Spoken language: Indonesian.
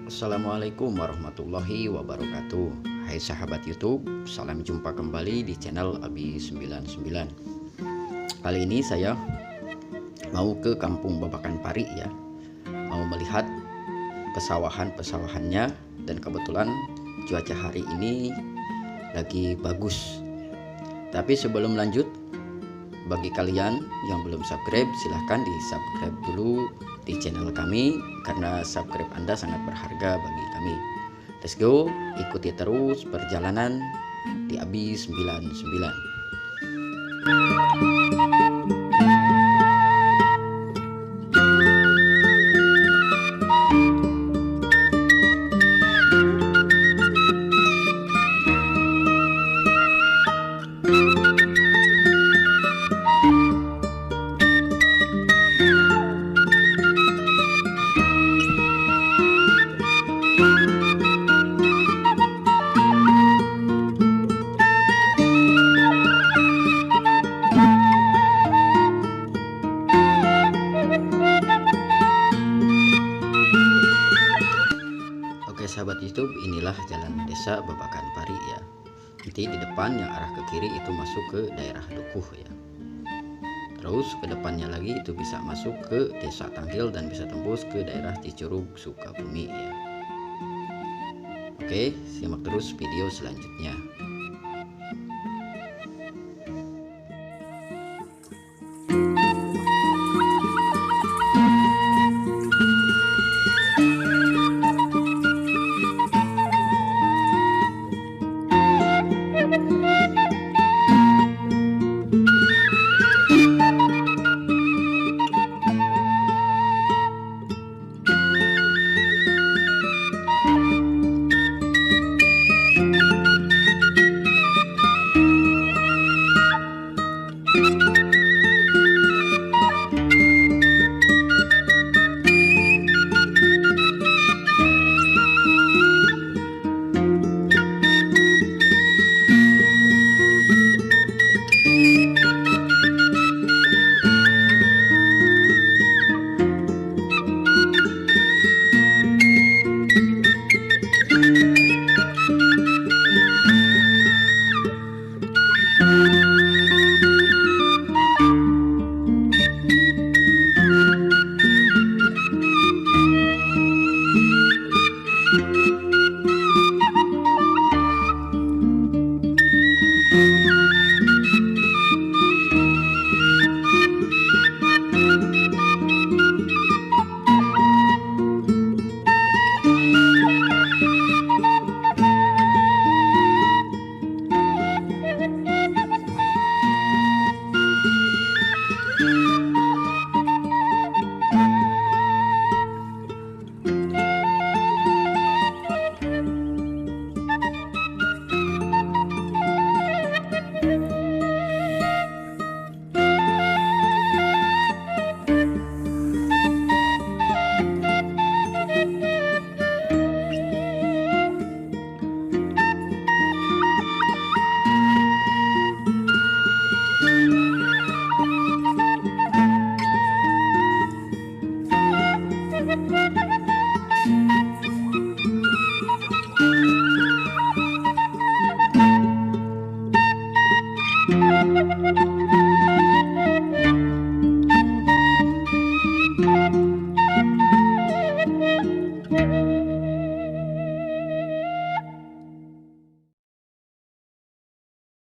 Assalamualaikum warahmatullahi wabarakatuh. Hai sahabat YouTube, salam jumpa kembali di channel Abi99. Kali ini saya mau ke kampung Babakan Pari ya. Mau melihat pesawahan-pesawahannya, dan kebetulan cuaca hari ini lagi bagus. Tapi sebelum lanjut, bagi kalian yang belum subscribe, silahkan di subscribe dulu di channel kami, karena subscribe Anda sangat berharga bagi kami. Let's go, ikuti terus perjalanan di Abi 99. Oke sahabat YouTube, inilah jalan desa Babakan Pari ya. Nanti di depan yang arah ke kiri itu masuk ke daerah Dukuh ya. Terus ke depannya lagi itu bisa masuk ke desa Tanggil dan bisa tembus ke daerah Cicurug, Sukabumi ya. Oke, simak terus video selanjutnya.